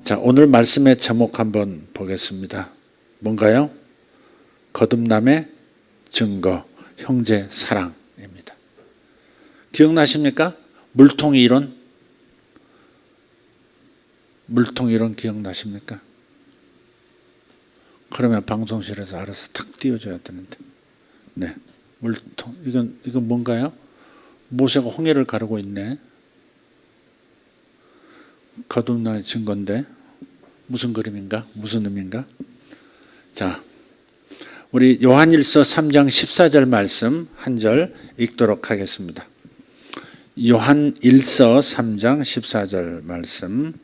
자, 오늘 말씀의 제목 한번 보겠습니다. 뭔가요? 거듭남의 증거, 형제 사랑입니다. 기억나십니까? 물통 이론? 물통 이론 기억나십니까? 그러면 방송실에서 알아서 탁 띄워줘야 되는데. 네. 물통. 이건 뭔가요? 모세가 홍해를 가르고 있네. 거듭남의 증거인데 무슨 그림인가? 무슨 의미인가? 자, 우리 요한일서 3장 14절 말씀 한 절 읽도록 하겠습니다. 요한일서 3장 14절 말씀.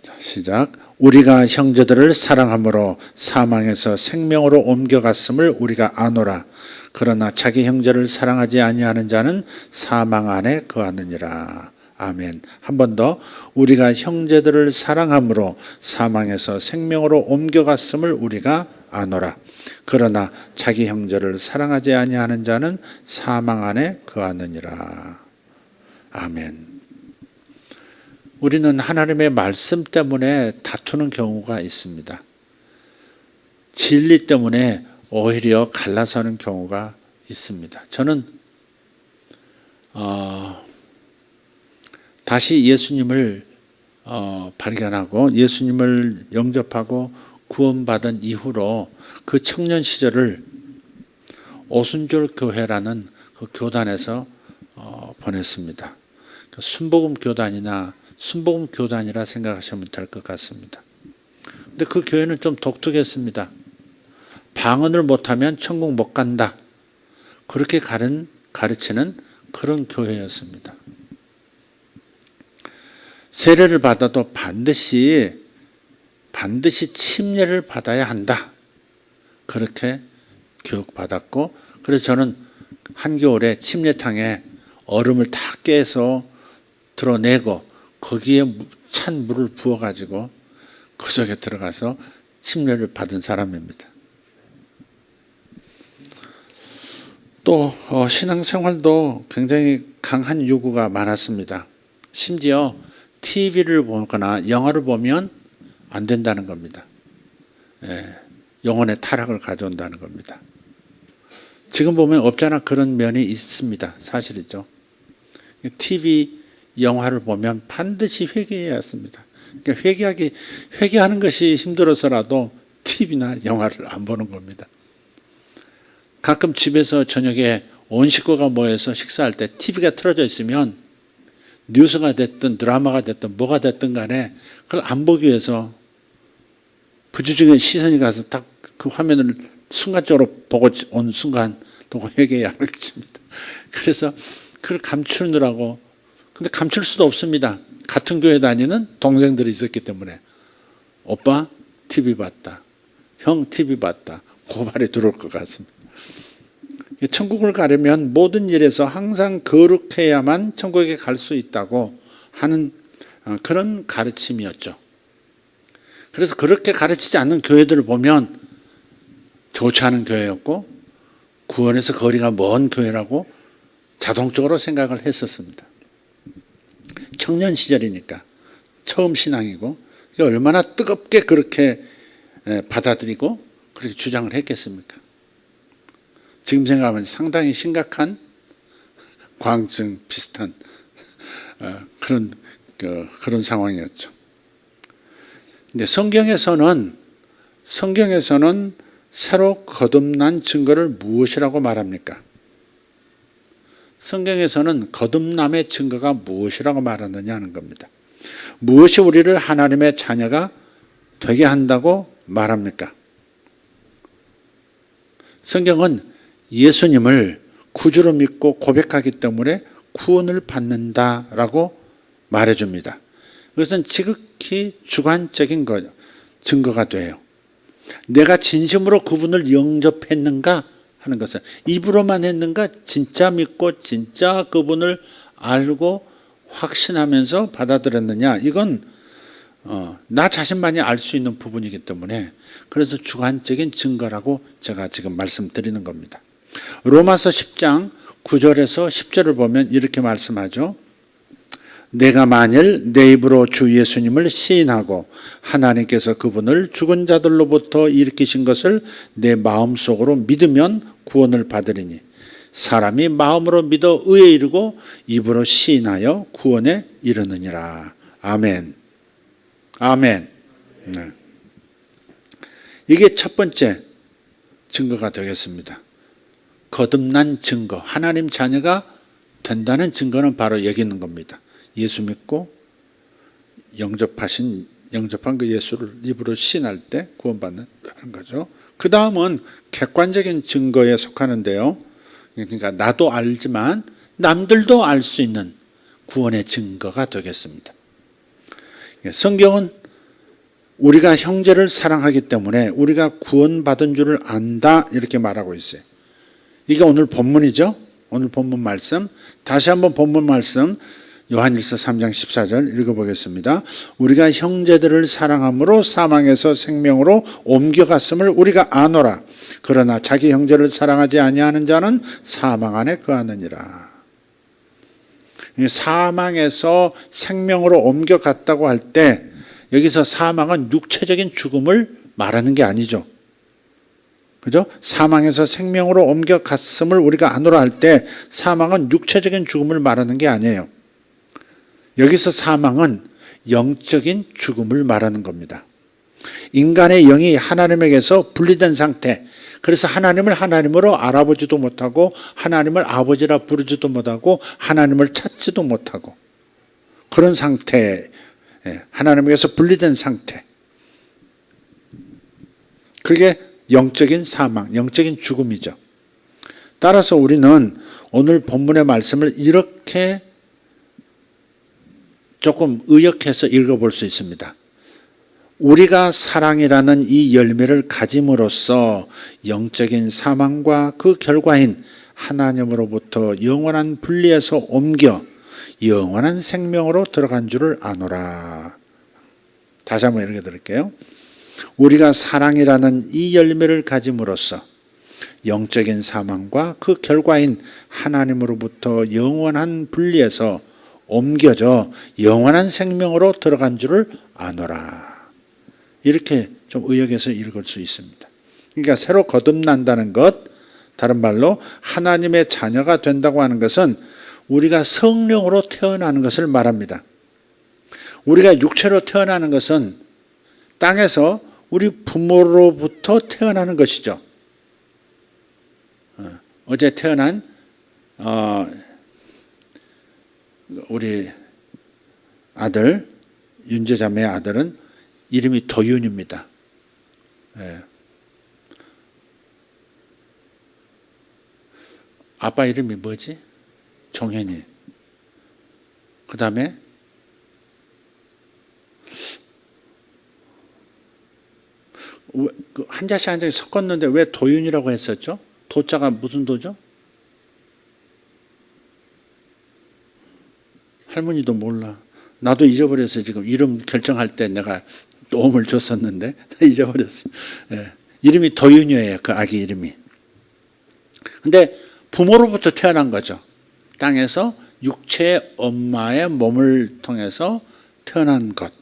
자, 시작. 우리가 형제들을 사랑함으로 사망에서 생명으로 옮겨갔음을 우리가 아노라. 그러나 자기 형제를 사랑하지 아니하는 자는 사망 안에 거하느니라. 아멘. 한 번 더. 우리가 형제들을 사랑함으로 사망에서 생명으로 옮겨갔음을 우리가 아노라. 그러나 자기 형제를 사랑하지 아니하는 자는 사망 안에 거하느니라. 아멘. 우리는 하나님의 말씀 때문에 다투는 경우가 있습니다. 진리 때문에 오히려 갈라서는 경우가 있습니다. 저는 다시 예수님을 발견하고 예수님을 영접하고 구원받은 이후로 그 청년 시절을 오순절 교회라는 그 교단에서 보냈습니다. 순복음 교단이나 순복음 교단이라 생각하시면 될 것 같습니다. 근데 그 교회는 좀 독특했습니다. 방언을 못하면 천국 못 간다. 그렇게 가르치는 그런 교회였습니다. 세례를 받아도 반드시 침례를 받아야 한다. 그렇게 교육받았고, 그래서 저는 한겨울에 침례탕에 얼음을 다 깨서 드러내고 거기에 찬 물을 부어가지고 그 속에 들어가서 침례를 받은 사람입니다. 또 신앙생활도 굉장히 강한 요구가 많았습니다. 심지어 TV를 보거나 영화를 보면 안 된다는 겁니다. 영혼의 타락을 가져온다는 겁니다. 지금 보면 없잖아 그런 면이 있습니다. 사실이죠. TV, 영화를 보면 반드시 회개해야 합니다. 그러니까 회개하는 것이 힘들어서라도 TV나 영화를 안 보는 겁니다. 가끔 집에서 저녁에 온 식구가 모여서 식사할 때 TV가 틀어져 있으면 뉴스가 됐든 드라마가 됐든 뭐가 됐든 간에 그걸 안 보기 위해서 부주적인 시선이 가서 딱 그 화면을 순간적으로 보고 온 순간 또 회개해야 하는 것입니다. 그래서 그걸 감추느라고, 근데 감출 수도 없습니다. 같은 교회 다니는 동생들이 있었기 때문에 오빠 TV 봤다, 형 TV 봤다, 고발이 들어올 것 같습니다. 천국을 가려면 모든 일에서 항상 거룩해야만 천국에 갈 수 있다고 하는 그런 가르침이었죠. 그래서 그렇게 가르치지 않는 교회들을 보면 좋지 않은 교회였고 구원에서 거리가 먼 교회라고 자동적으로 생각을 했었습니다. 청년 시절이니까 처음 신앙이고 얼마나 뜨겁게 그렇게 받아들이고 그렇게 주장을 했겠습니까? 지금 생각하면 상당히 심각한 과잉증 비슷한 그런 상황이었죠. 근데 성경에서는 새로 거듭난 증거를 무엇이라고 말합니까? 성경에서는 거듭남의 증거가 무엇이라고 말하느냐 하는 겁니다. 무엇이 우리를 하나님의 자녀가 되게 한다고 말합니까? 성경은 예수님을 구주로 믿고 고백하기 때문에 구원을 받는다라고 말해줍니다. 그것은 지극히 주관적인 증거가 돼요. 내가 진심으로 그분을 영접했는가 하는 것은 입으로만 했는가, 진짜 믿고 진짜 그분을 알고 확신하면서 받아들였느냐, 이건 나 자신만이 알 수 있는 부분이기 때문에 그래서 주관적인 증거라고 제가 지금 말씀드리는 겁니다. 로마서 10장 9절에서 10절을 보면 이렇게 말씀하죠. 내가 만일 내 입으로 주 예수님을 시인하고 하나님께서 그분을 죽은 자들로부터 일으키신 것을 내 마음속으로 믿으면 구원을 받으리니 사람이 마음으로 믿어 의에 이르고 입으로 시인하여 구원에 이르느니라. 아멘. 아멘. 네. 이게 첫 번째 증거가 되겠습니다. 거듭난 증거, 하나님 자녀가 된다는 증거는 바로 여기 있는 겁니다. 예수 믿고 영접한 그 예수를 입으로 시인할 때 구원받는 거죠. 그 다음은 객관적인 증거에 속하는데요. 그러니까 나도 알지만 남들도 알 수 있는 구원의 증거가 되겠습니다. 성경은 우리가 형제를 사랑하기 때문에 우리가 구원받은 줄을 안다 이렇게 말하고 있어요. 이게 오늘 본문이죠. 오늘 본문 말씀. 다시 한번 본문 말씀 요한일서 3장 14절 읽어보겠습니다. 우리가 형제들을 사랑함으로 사망에서 생명으로 옮겨갔음을 우리가 아노라. 그러나 자기 형제를 사랑하지 아니하는 자는 사망 안에 거하느니라. 사망에서 생명으로 옮겨갔다고 할 때 여기서 사망은 육체적인 죽음을 말하는 게 아니죠. 그죠? 사망에서 생명으로 옮겨갔음을 우리가 아노라 할 때 사망은 육체적인 죽음을 말하는 게 아니에요. 여기서 사망은 영적인 죽음을 말하는 겁니다. 인간의 영이 하나님에게서 분리된 상태, 그래서 하나님을 하나님으로 알아보지도 못하고 하나님을 아버지라 부르지도 못하고 하나님을 찾지도 못하고 그런 상태, 하나님에게서 분리된 상태, 그게 영적인 사망, 영적인 죽음이죠. 따라서 우리는 오늘 본문의 말씀을 이렇게 조금 의역해서 읽어볼 수 있습니다. 우리가 사랑이라는 이 열매를 가짐으로써 영적인 사망과 그 결과인 하나님으로부터 영원한 분리에서 옮겨 영원한 생명으로 들어간 줄을 아노라. 다시 한번 읽어드릴게요. 우리가 사랑이라는 이 열매를 가짐으로써 영적인 사망과 그 결과인 하나님으로부터 영원한 분리에서 옮겨져 영원한 생명으로 들어간 줄을 아노라. 이렇게 좀 의역해서 읽을 수 있습니다. 그러니까 새로 거듭난다는 것, 다른 말로 하나님의 자녀가 된다고 하는 것은 우리가 성령으로 태어나는 것을 말합니다. 우리가 육체로 태어나는 것은 땅에서 우리 부모로부터 태어나는 것이죠. 어제 태어난 우리 아들, 윤재자매의 아들은 이름이 도윤입니다. 아빠 이름이 뭐지? 정현이. 그 다음에 한자씩 한자씩 섞었는데 왜 도윤이라고 했었죠? 도자가 무슨 도죠? 할머니도 몰라. 나도 잊어버렸어요. 지금 이름 결정할 때 내가 도움을 줬었는데 잊어버렸어. 이름이 도윤이에요. 그 아기 이름이. 근데 부모로부터 태어난 거죠. 땅에서 육체의 엄마의 몸을 통해서 태어난 것.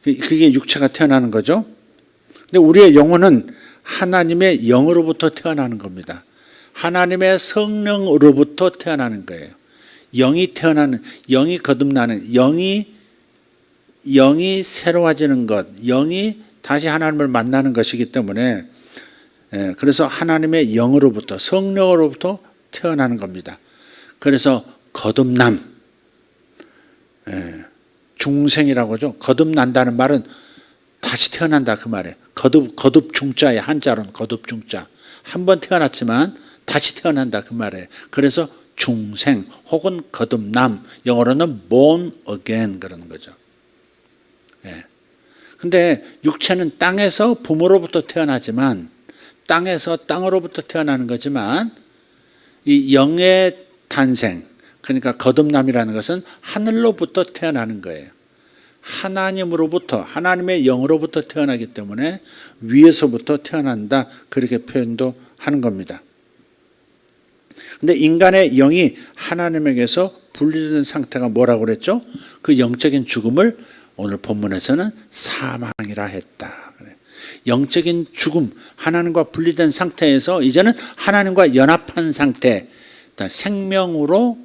그게 육체가 태어나는 거죠. 근데 우리의 영혼은 하나님의 영으로부터 태어나는 겁니다. 하나님의 성령으로부터 태어나는 거예요. 영이 태어나는, 영이 거듭나는, 영이 새로워지는 것, 영이 다시 하나님을 만나는 것이기 때문에 그래서 하나님의 영으로부터, 성령으로부터 태어나는 겁니다. 그래서 거듭남, 중생이라고 하죠. 거듭난다는 말은 다시 태어난다 그 말이에요. 거듭 중자에 한자로는 거듭 중자. 한 번 태어났지만 다시 태어난다 그 말이에요. 그래서 중생 혹은 거듭남, 영어로는 born again 그러는 거죠. 근데 육체는 땅에서 부모로부터 태어나지만 땅에서 땅으로부터 태어나는 거지만 이 영의 탄생, 그러니까 거듭남이라는 것은 하늘로부터 태어나는 거예요. 하나님으로부터, 하나님의 영으로부터 태어나기 때문에 위에서부터 태어난다 그렇게 표현도 하는 겁니다. 근데 인간의 영이 하나님에게서 분리된 상태가 뭐라고 그랬죠? 그 영적인 죽음을 오늘 본문에서는 사망이라 했다. 영적인 죽음, 하나님과 분리된 상태에서 이제는 하나님과 연합한 상태, 생명으로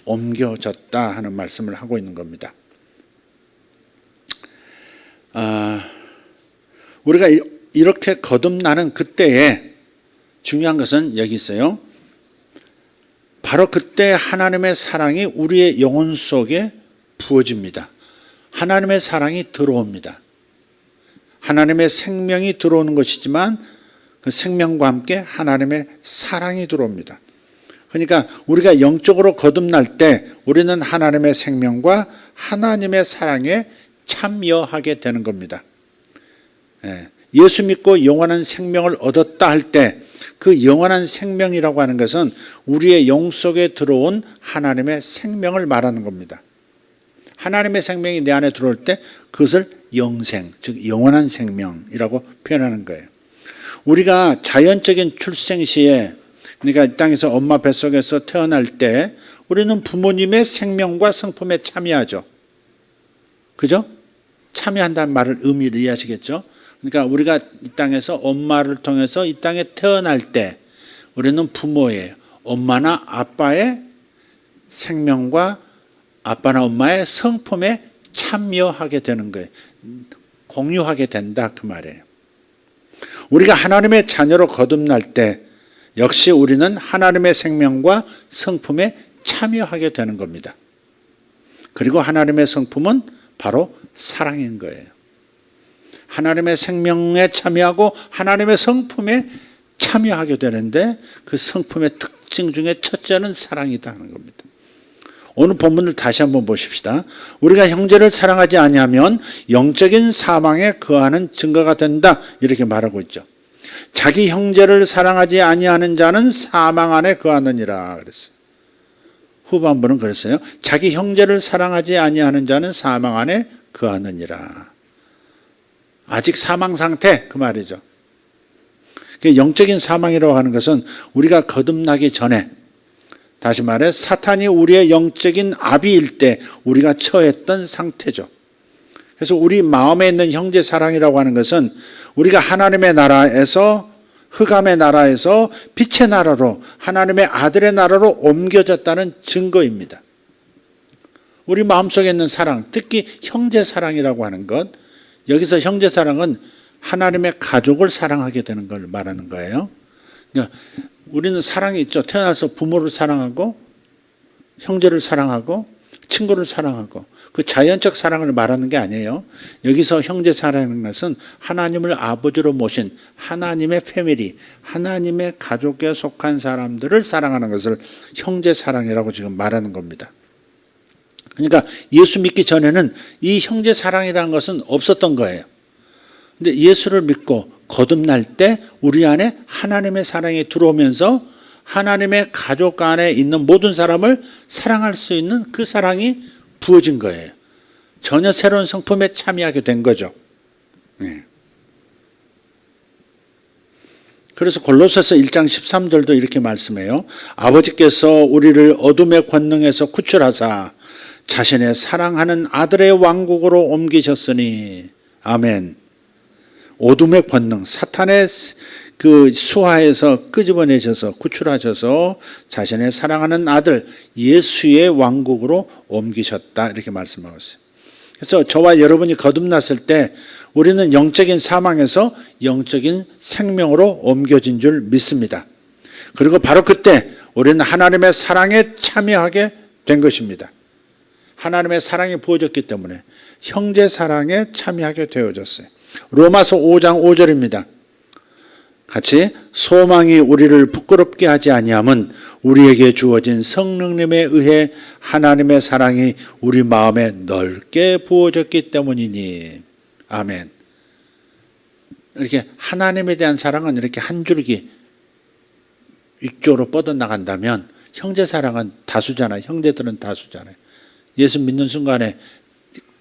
옮겨졌다 하는 말씀을 하고 있는 겁니다. 우리가 이렇게 거듭나는 그때에 중요한 것은 여기 있어요. 바로 그때 하나님의 사랑이 우리의 영혼 속에 부어집니다. 하나님의 사랑이 들어옵니다. 하나님의 생명이 들어오는 것이지만 그 생명과 함께 하나님의 사랑이 들어옵니다. 그러니까 우리가 영적으로 거듭날 때 우리는 하나님의 생명과 하나님의 사랑에 참여하게 되는 겁니다. 예수 믿고 영원한 생명을 얻었다 할 때 그 영원한 생명이라고 하는 것은 우리의 영 속에 들어온 하나님의 생명을 말하는 겁니다. 하나님의 생명이 내 안에 들어올 때 그것을 영생, 즉 영원한 생명이라고 표현하는 거예요. 우리가 자연적인 출생 시에, 그러니까 이 땅에서 엄마 뱃속에서 태어날 때 우리는 부모님의 생명과 성품에 참여하죠. 그죠? 참여한다는 말을 의미를 이해하시겠죠? 그러니까 우리가 이 땅에서 엄마를 통해서 이 땅에 태어날 때 우리는 부모의, 엄마나 아빠의 생명과 아빠나 엄마의 성품에 참여하게 되는 거예요. 공유하게 된다 그 말이에요. 우리가 하나님의 자녀로 거듭날 때 역시 우리는 하나님의 생명과 성품에 참여하게 되는 겁니다. 그리고 하나님의 성품은 바로 사랑인 거예요. 하나님의 생명에 참여하고 하나님의 성품에 참여하게 되는데 그 성품의 특징 중에 첫째는 사랑이다 하는 겁니다. 오늘 본문을 다시 한번 보십시다. 우리가 형제를 사랑하지 아니하면 영적인 사망에 거하는 증거가 된다 이렇게 말하고 있죠. 자기 형제를 사랑하지 아니하는 자는 사망 안에 거하느니라 그랬어요. 후반부는 그랬어요. 자기 형제를 사랑하지 아니하는 자는 사망 안에 거하느니라. 아직 사망 상태 그 말이죠. 영적인 사망이라고 하는 것은 우리가 거듭나기 전에, 다시 말해 사탄이 우리의 영적인 아비일 때 우리가 처했던 상태죠. 그래서 우리 마음에 있는 형제 사랑이라고 하는 것은 우리가 하나님의 나라에서, 흑암의 나라에서 빛의 나라로, 하나님의 아들의 나라로 옮겨졌다는 증거입니다. 우리 마음속에 있는 사랑, 특히 형제 사랑이라고 하는 것, 여기서 형제 사랑은 하나님의 가족을 사랑하게 되는 걸 말하는 거예요. 그러니까 우리는 사랑이 있죠. 태어나서 부모를 사랑하고 형제를 사랑하고 친구를 사랑하고 그 자연적 사랑을 말하는 게 아니에요. 여기서 형제 사랑하는 것은 하나님을 아버지로 모신 하나님의 패밀리, 하나님의 가족에 속한 사람들을 사랑하는 것을 형제 사랑이라고 지금 말하는 겁니다. 그러니까 예수 믿기 전에는 이 형제 사랑이라는 것은 없었던 거예요. 근데 예수를 믿고 거듭날 때 우리 안에 하나님의 사랑이 들어오면서 하나님의 가족 안에 있는 모든 사람을 사랑할 수 있는 그 사랑이 부어진 거예요. 전혀 새로운 성품에 참여하게 된 거죠. 그래서 골로새서 1장 13절도 이렇게 말씀해요. 아버지께서 우리를 어둠의 권능에서 구출하사 자신의 사랑하는 아들의 왕국으로 옮기셨으니 아멘. 어둠의 권능, 사탄의 그 수하에서 끄집어내셔서 구출하셔서 자신의 사랑하는 아들 예수의 왕국으로 옮기셨다 이렇게 말씀하고 있어요. 그래서 저와 여러분이 거듭났을 때 우리는 영적인 사망에서 영적인 생명으로 옮겨진 줄 믿습니다. 그리고 바로 그때 우리는 하나님의 사랑에 참여하게 된 것입니다. 하나님의 사랑이 부어졌기 때문에 형제 사랑에 참여하게 되어졌어요. 로마서 5장 5절입니다. 같이 소망이 우리를 부끄럽게 하지 아니함은 우리에게 주어진 성령님에 의해 하나님의 사랑이 우리 마음에 넓게 부어졌기 때문이니 아멘. 이렇게 하나님에 대한 사랑은 이렇게 한 줄기 위쪽으로 뻗어나간다면 형제 사랑은 다수잖아요. 형제들은 다수잖아요. 예수 믿는 순간에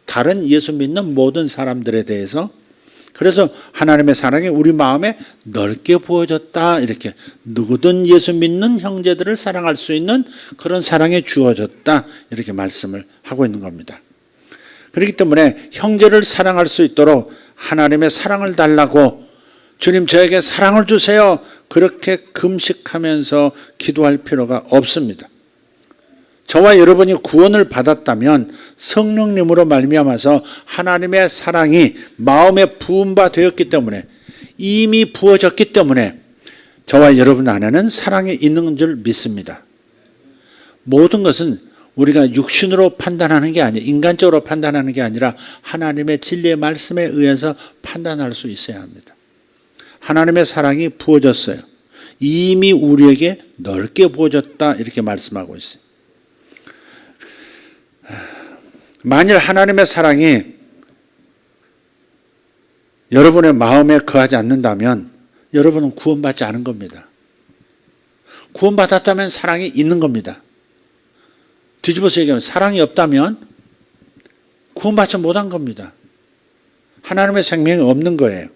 다른 예수 믿는 모든 사람들에 대해서 그래서 하나님의 사랑이 우리 마음에 넓게 부어졌다. 이렇게 누구든 예수 믿는 형제들을 사랑할 수 있는 그런 사랑이 주어졌다. 이렇게 말씀을 하고 있는 겁니다. 그렇기 때문에 형제를 사랑할 수 있도록 하나님의 사랑을 달라고 주님 저에게 사랑을 주세요. 그렇게 금식하면서 기도할 필요가 없습니다. 저와 여러분이 구원을 받았다면 성령님으로 말미암아서 하나님의 사랑이 마음에 부은 바 되었기 때문에 이미 부어졌기 때문에 저와 여러분 안에는 사랑이 있는 줄 믿습니다. 모든 것은 우리가 육신으로 판단하는 게 아니라 인간적으로 판단하는 게 아니라 하나님의 진리의 말씀에 의해서 판단할 수 있어야 합니다. 하나님의 사랑이 부어졌어요. 이미 우리에게 넓게 부어졌다 이렇게 말씀하고 있어요. 만일 하나님의 사랑이 여러분의 마음에 거하지 않는다면 여러분은 구원받지 않은 겁니다. 구원받았다면 사랑이 있는 겁니다. 뒤집어서 얘기하면 사랑이 없다면 구원받지 못한 겁니다. 하나님의 생명이 없는 거예요.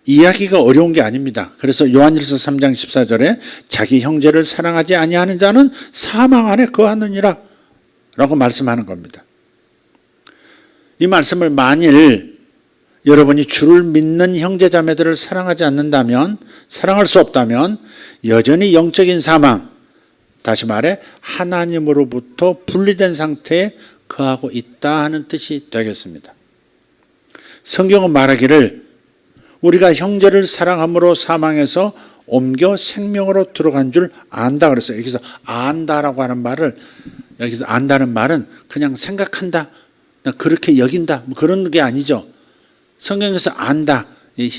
이야기가 어려운 게 아닙니다. 그래서 요한일서 3장 14절에 자기 형제를 사랑하지 아니하는 자는 사망 안에 거하느니라 라고 말씀하는 겁니다. 이 말씀을 만일 여러분이 주를 믿는 형제자매들을 사랑하지 않는다면, 사랑할 수 없다면 여전히 영적인 사망, 다시 말해 하나님으로부터 분리된 상태에 거하고 있다 하는 뜻이 되겠습니다. 성경은 말하기를 우리가 형제를 사랑함으로 사망에서 옮겨 생명으로 들어간 줄 안다 그랬어요. 여기서 안다라고 하는 말을, 여기서 안다는 말은 그냥 생각한다, 그렇게 여긴다, 뭐 그런 게 아니죠. 성경에서 안다, 이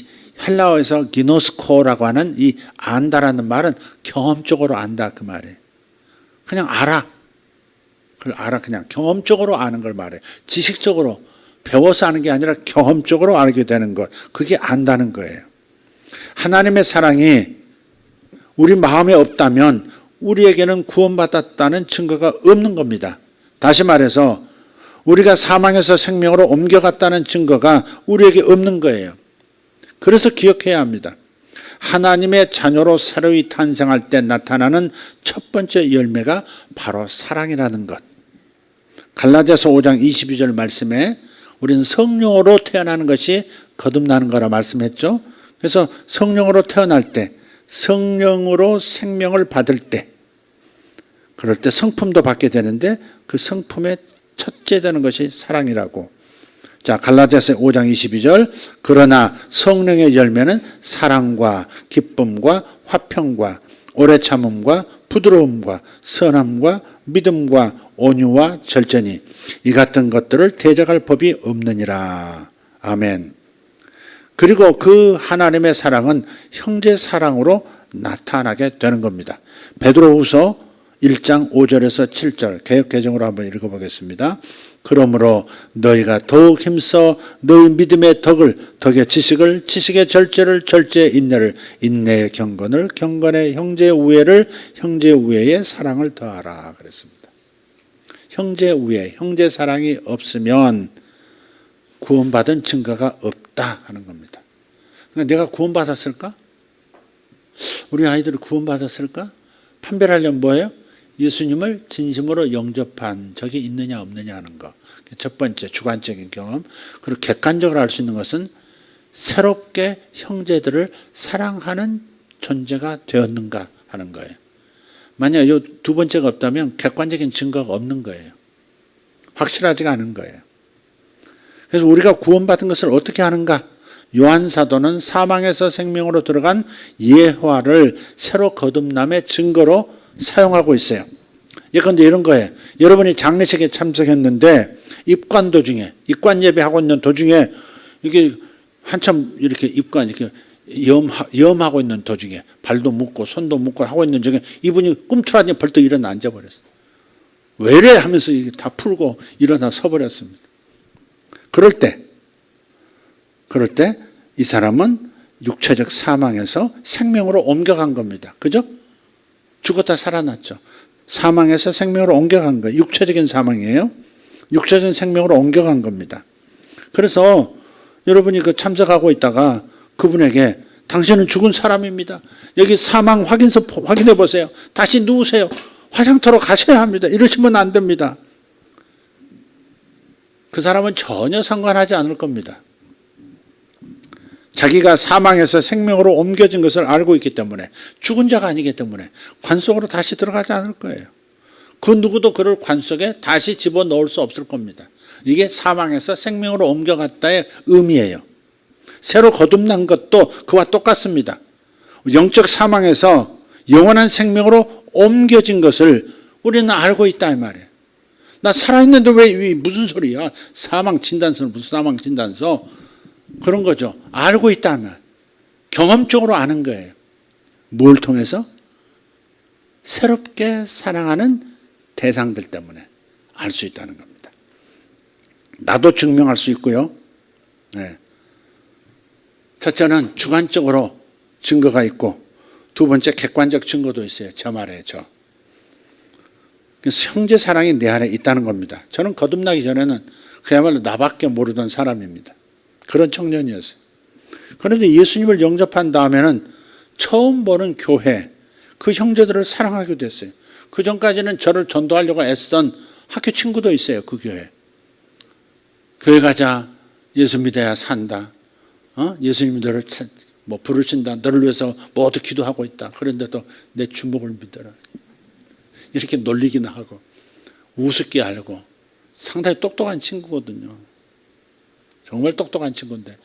헬라어에서 기노스코라고 하는 이 안다라는 말은 경험적으로 안다 그 말이에요. 그냥 알아. 그걸 알아. 그냥 경험적으로 아는 걸 말해요. 지식적으로 배워서 아는 게 아니라 경험적으로 알게 되는 것. 그게 안다는 거예요. 하나님의 사랑이 우리 마음에 없다면 우리에게는 구원받았다는 증거가 없는 겁니다. 다시 말해서 우리가 사망에서 생명으로 옮겨갔다는 증거가 우리에게 없는 거예요. 그래서 기억해야 합니다. 하나님의 자녀로 새로이 탄생할 때 나타나는 첫 번째 열매가 바로 사랑이라는 것. 갈라디아서 5장 22절 말씀에 우리는 성령으로 태어나는 것이 거듭나는 거라 말씀했죠. 그래서 성령으로 태어날 때, 성령으로 생명을 받을 때, 그럴 때 성품도 받게 되는데 그 성품의 첫째 되는 것이 사랑이라고. 자, 갈라디아서 5장 22절. 그러나 성령의 열매는 사랑과 기쁨과 화평과 오래 참음과 부드러움과 선함과 믿음과 온유와 절제니 이 같은 것들을 대적할 법이 없느니라. 아멘. 그리고 그 하나님의 사랑은 형제 사랑으로 나타나게 되는 겁니다. 베드로후서 1장 5절에서 7절 개역개정으로 한번 읽어보겠습니다. 그러므로 너희가 더욱 힘써 너희 믿음의 덕의 지식을, 지식의 절제를, 절제의 인내를, 인내의 경건을, 경건의 형제 우애를, 형제 우애의 사랑을 더하라 그랬습니다. 형제 우애, 형제 사랑이 없으면 구원받은 증거가 없다 하는 겁니다. 그러니까 내가 구원받았을까? 우리 아이들이 구원받았을까? 판별하려면 뭐예요? 예수님을 진심으로 영접한 적이 있느냐 없느냐 하는 거. 첫 번째 주관적인 경험. 그리고 객관적으로 알 수 있는 것은 새롭게 형제들을 사랑하는 존재가 되었는가 하는 거예요. 만약 이 두 번째가 없다면 객관적인 증거가 없는 거예요. 확실하지가 않은 거예요. 그래서 우리가 구원받은 것을 어떻게 하는가? 요한 사도는 사망에서 생명으로 들어간 예화를 새로 거듭남의 증거로 사용하고 있어요. 예컨대 이런 거예요. 여러분이 장례식에 참석했는데 입관 도중에, 입관 예배하고 있는 도중에 이게 한참 이렇게 입관 이렇게 염하고 있는 도중에 발도 묶고 손도 묶고 하고 있는 중에 이분이 꿈틀하니 벌떡 일어나 앉아버렸어요. 왜 이래 하면서 다 풀고 일어나 서버렸습니다. 그럴 때 이 사람은 육체적 사망에서 생명으로 옮겨간 겁니다. 그죠? 죽었다 살아났죠. 사망에서 생명으로 옮겨간 거예요. 육체적인 사망이에요. 육체적인 생명으로 옮겨간 겁니다. 그래서 여러분이 그 참석하고 있다가 그분에게 당신은 죽은 사람입니다. 여기 사망 확인서 확인해 보세요. 다시 누우세요. 화장터로 가셔야 합니다. 이러시면 안 됩니다. 그 사람은 전혀 상관하지 않을 겁니다. 자기가 사망에서 생명으로 옮겨진 것을 알고 있기 때문에, 죽은 자가 아니기 때문에 관 속으로 다시 들어가지 않을 거예요. 그 누구도 그를 관 속에 다시 집어넣을 수 없을 겁니다. 이게 사망에서 생명으로 옮겨갔다의 의미예요. 새로 거듭난 것도 그와 똑같습니다. 영적 사망에서 영원한 생명으로 옮겨진 것을 우리는 알고 있다 이 말이에요. 나 살아있는데 왜 무슨 소리야? 사망 진단서는 무슨 사망 진단서? 그런 거죠. 알고 있다면 경험적으로 아는 거예요. 뭘 통해서? 새롭게 사랑하는 대상들 때문에 알 수 있다는 겁니다. 나도 증명할 수 있고요. 네. 첫째는 주관적으로 증거가 있고, 두 번째 객관적 증거도 있어요. 저 말에 저. 그래서 형제 사랑이 내 안에 있다는 겁니다. 저는 거듭나기 전에는 그야말로 나밖에 모르던 사람입니다. 그런 청년이었어요. 그런데 예수님을 영접한 다음에는 처음 보는 교회, 그 형제들을 사랑하게 됐어요. 그 전까지는 저를 전도하려고 애쓰던 학교 친구도 있어요. 그 교회. 교회 가자. 예수 믿어야 산다. 예수님이 너를 부르신다. 너를 위해서 모두 기도하고 있다. 그런데도 내 주목을 믿어라. 이렇게 놀리기는 하고 우습게 알고 상당히 똑똑한 친구거든요. 정말 똑똑한 친구인데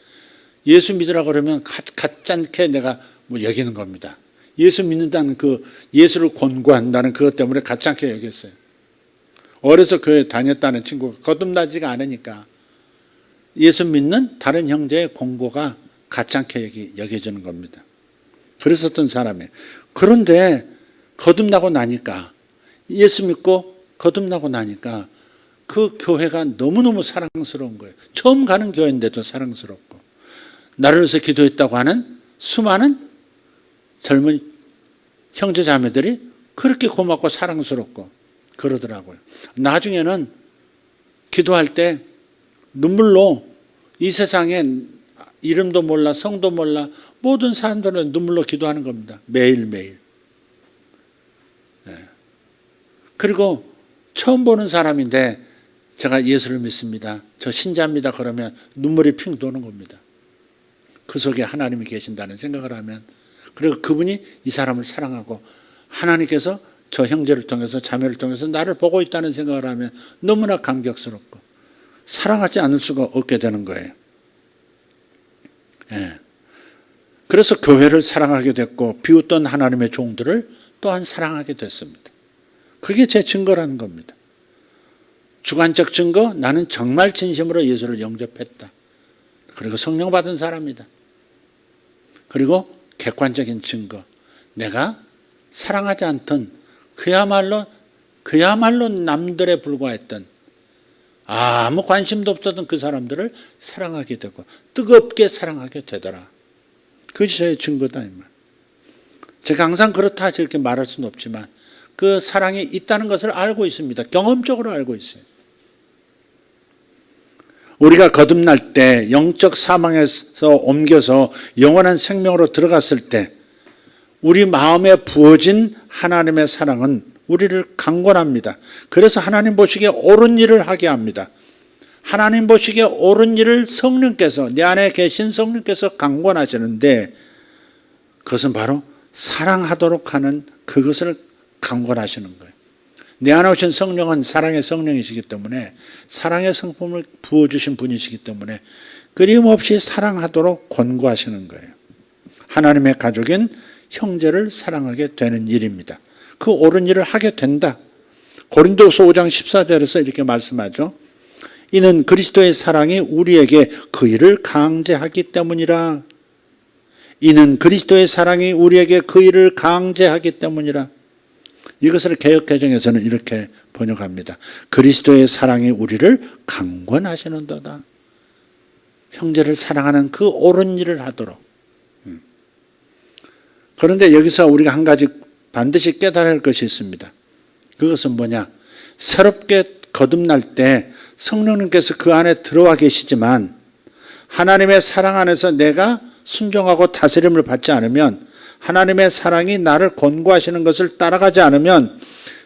예수 믿으라 그러면 가짜게 내가 여기는 겁니다. 예수 믿는다는 그 예수를 권고한다는 그것 때문에 가짜게 여겼어요. 어려서 교회 다녔다는 친구가 거듭나지가 않으니까 예수 믿는 다른 형제의 권고가 가짜게 여겨지는 겁니다. 그랬었던 사람이에요. 그런데 거듭나고 나니까, 예수 믿고 거듭나고 나니까 그 교회가 너무너무 사랑스러운 거예요. 처음 가는 교회인데도 사랑스럽고, 나를 위해서 기도했다고 하는 수많은 젊은 형제 자매들이 그렇게 고맙고 사랑스럽고 그러더라고요. 나중에는 기도할 때 눈물로, 이 세상에 이름도 몰라 성도 몰라 모든 사람들은 눈물로 기도하는 겁니다. 매일매일. 그리고 처음 보는 사람인데 제가 예수를 믿습니다. 저 신자입니다. 그러면 눈물이 핑 도는 겁니다. 그 속에 하나님이 계신다는 생각을 하면, 그리고 그분이 이 사람을 사랑하고 하나님께서 저 형제를 통해서 자매를 통해서 나를 보고 있다는 생각을 하면 너무나 감격스럽고 사랑하지 않을 수가 없게 되는 거예요. 그래서 교회를 사랑하게 됐고 비웃던 하나님의 종들을 또한 사랑하게 됐습니다. 그게 제 증거라는 겁니다. 주관적 증거, 나는 정말 진심으로 예수를 영접했다. 그리고 성령 받은 사람이다. 그리고 객관적인 증거, 내가 사랑하지 않던 그야말로 남들에 불과했던, 아무 관심도 없었던 그 사람들을 사랑하게 되고 뜨겁게 사랑하게 되더라. 그것이 저의 증거다 이 말. 제가 항상 그렇다 이렇게 말할 수는 없지만 그 사랑이 있다는 것을 알고 있습니다. 경험적으로 알고 있어요. 우리가 거듭날 때 영적 사망에서 옮겨서 영원한 생명으로 들어갔을 때 우리 마음에 부어진 하나님의 사랑은 우리를 강권합니다. 그래서 하나님 보시기에 옳은 일을 하게 합니다. 하나님 보시기에 옳은 일을 성령께서, 내 안에 계신 성령께서 강권하시는데, 그것은 바로 사랑하도록 하는 그것을 강권하시는 거예요. 내 안에 오신 성령은 사랑의 성령이시기 때문에, 사랑의 성품을 부어주신 분이시기 때문에 끊임없이 사랑하도록 권고하시는 거예요. 하나님의 가족인 형제를 사랑하게 되는 일입니다. 그 옳은 일을 하게 된다. 고린도서 5장 14절에서 이렇게 말씀하죠. 이는 그리스도의 사랑이 우리에게 그 일을 강제하기 때문이라. 이는 그리스도의 사랑이 우리에게 그 일을 강제하기 때문이라. 이것을 개역개정에서는 이렇게 번역합니다. 그리스도의 사랑이 우리를 강권하시는도다. 형제를 사랑하는 그 옳은 일을 하도록. 그런데 여기서 우리가 한 가지 반드시 깨달아야 할 것이 있습니다. 그것은 뭐냐? 새롭게 거듭날 때 성령님께서 그 안에 들어와 계시지만 하나님의 사랑 안에서 내가 순종하고 다스림을 받지 않으면, 하나님의 사랑이 나를 권고하시는 것을 따라가지 않으면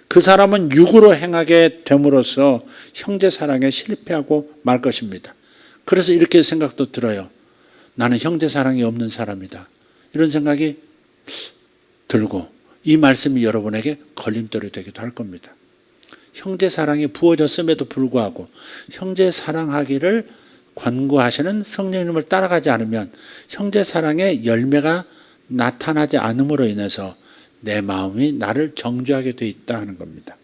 그 사람은 육으로 행하게 됨으로써 형제 사랑에 실패하고 말 것입니다. 그래서 이렇게 생각도 들어요. 나는 형제 사랑이 없는 사람이다. 이런 생각이 들고, 이 말씀이 여러분에게 걸림돌이 되기도 할 겁니다. 형제 사랑이 부어졌음에도 불구하고 형제 사랑하기를 권고하시는 성령님을 따라가지 않으면 형제 사랑의 열매가 나타나지 않음으로 인해서 내 마음이 나를 정죄하게 돼 있다 하는 겁니다.